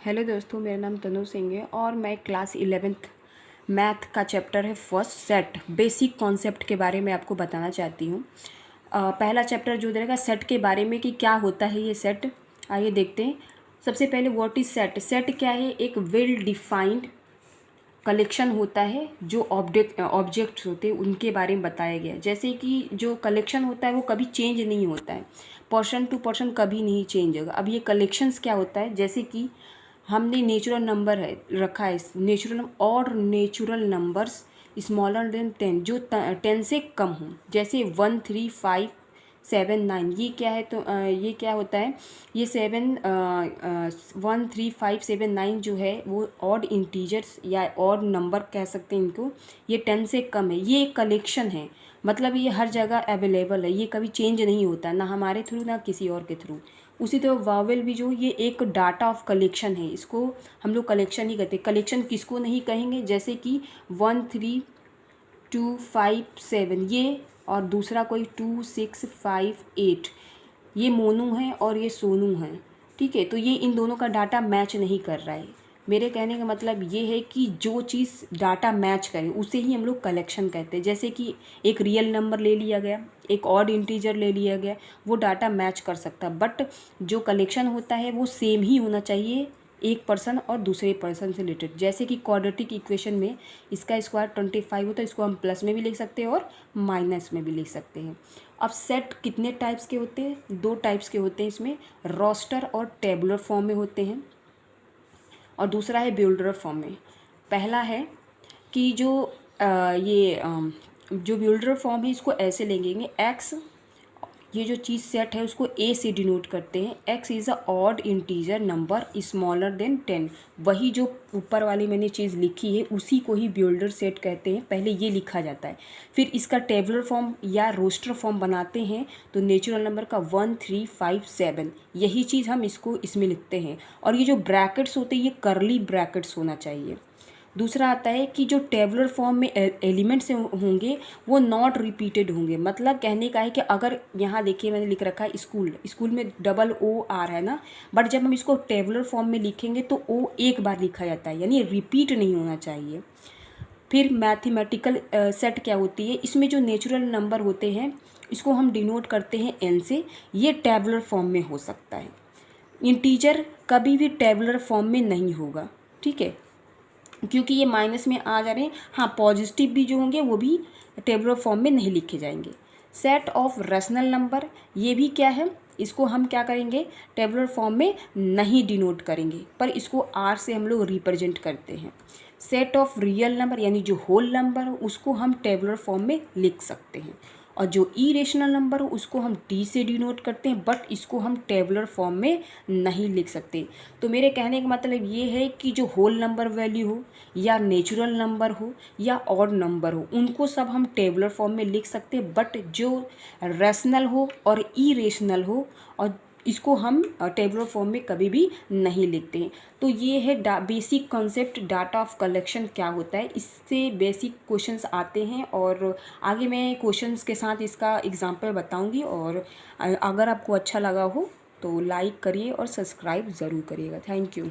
Hello दोस्तों, मेरा नाम तनु सिंह है और मैं क्लास 11th मैथ का चैप्टर है फर्स्ट सेट बेसिक कॉन्सेप्ट के बारे में आपको बताना चाहती हूँ। पहला चैप्टर जो रहेगा सेट के बारे में कि क्या होता है ये सेट। आइए देखते हैं। सबसे पहले व्हाट इज़ सेट। सेट क्या है? एक वेल डिफाइंड कलेक्शन होता है जो ऑब्जेक्ट्स होते हैं उनके बारे में बताया गया है। जैसे कि जो कलेक्शन होता है वो कभी चेंज नहीं होता है, पर्सन टू पर्सन कभी नहीं चेंज होगा। अब ये कलेक्शंस क्या होता है, जैसे कि हमने नेचुरल नंबर है रखा है, नेचुरल और नेचुरल नंबर्स स्मॉलर देन 10 जो 10 से कम हों, जैसे 1 3 5 7 9। ये क्या है? तो ये क्या होता है, ये 1 3 5 7 9 जो है वो ऑड इंटीजर्स या ऑड नंबर कह सकते हैं इनको। ये 10 से कम है, ये एक कलेक्शन है, मतलब ये हर जगह अवेलेबल है, ये कभी चेंज नहीं होता, ना हमारे थ्रू ना किसी और के थ्रू। उसी तरह वावेल भी जो ये एक डाटा ऑफ कलेक्शन है, इसको हम लोग कलेक्शन ही कहते हैं। कलेक्शन किसको नहीं कहेंगे? जैसे कि 1 3 2 5 7 ये, और दूसरा कोई 2 6 5 8, ये मोनू है और ये सोनू है, ठीक है। तो ये इन दोनों का डाटा मैच नहीं कर रहा है। मेरे कहने का मतलब ये है कि जो चीज़ डाटा मैच करे उसे ही हम लोग कलेक्शन कहते हैं। जैसे कि एक रियल नंबर ले लिया गया, एक ऑड इंटीजर ले लिया गया, वो डाटा मैच कर सकता है, बट जो कलेक्शन होता है वो सेम ही होना चाहिए एक पर्सन और दूसरे पर्सन से रिलेटेड। जैसे कि क्वाड्रेटिक इक्वेशन में इसका स्क्वायर 25 होता है, इसको हम प्लस में भी लिख सकते हैं और माइनस में भी लिख सकते हैं। अब सेट कितने टाइप्स के होते हैं? 2 टाइप्स के होते हैं इसमें, रोस्टर और टेबुलर फॉर्म में होते हैं, और दूसरा है बिल्डर फॉर्म में। पहला है कि जो बिल्डर फॉर्म है इसको ऐसे लेंगे, एक्स, ये जो चीज़ सेट है उसको ए से डिनोट करते हैं। X is a odd integer number smaller than 10। वही जो ऊपर वाली मैंने चीज़ लिखी है उसी को ही बिल्डर सेट कहते हैं। पहले ये लिखा जाता है, फिर इसका टेबुलर फॉर्म या रोस्टर फॉर्म बनाते हैं, तो नेचुरल नंबर का 1 3 5 7 यही चीज़ हम इसमें लिखते हैं। और ये जो ब्रैकेट्स होते हैं ये करली ब्रैकेट्स होना चाहिए। दूसरा आता है कि जो टेबुलर फॉर्म में एलिमेंट्स होंगे वो नॉट रिपीटेड होंगे। मतलब कहने का है कि अगर यहाँ देखिए मैंने लिख रखा है स्कूल में डबल ओ आ रहा है ना, बट जब हम इसको टेबुलर फॉर्म में लिखेंगे तो ओ एक बार लिखा जाता है, यानी रिपीट नहीं होना चाहिए। फिर मैथमेटिकल सेट क्या होती है, इसमें जो नेचुरल नंबर होते हैं इसको हम डिनोट करते हैं एन से, ये टेबुलर फॉर्म में हो सकता है। इंटीजर कभी भी टेबुलर फॉर्म में नहीं होगा, ठीक है, क्योंकि ये माइनस में आ जा रहे हैं। हाँ, पॉजिटिव भी जो होंगे वो भी टेबुलर फॉर्म में नहीं लिखे जाएंगे। सेट ऑफ रैशनल नंबर, ये भी क्या है, इसको हम क्या करेंगे, टेबुलर फॉर्म में नहीं डिनोट करेंगे, पर इसको आर से हम लोग रिप्रेजेंट करते हैं। सेट ऑफ रियल नंबर यानी जो होल नंबर उसको हम टेबुलर फॉर्म में लिख सकते हैं, और जो इरेशनल नंबर हो उसको हम टी से डिनोट करते हैं, बट इसको हम टेबुलर फॉर्म में नहीं लिख सकते। तो मेरे कहने का मतलब ये है कि जो होल नंबर वैल्यू हो या नेचुरल नंबर हो या ऑड नंबर हो उनको सब हम टेबुलर फॉर्म में लिख सकते हैं, बट जो रैशनल हो और इरेशनल हो और इसको हम टेबुलर फॉर्म में कभी भी नहीं लिखते हैं। तो ये है basic concept data of collection क्या होता है। इससे बेसिक क्वेश्चंस आते हैं और आगे मैं क्वेश्चंस के साथ इसका एग्जांपल बताऊंगी। और अगर आपको अच्छा लगा हो तो लाइक करिए और सब्सक्राइब ज़रूर करिएगा। Thank you.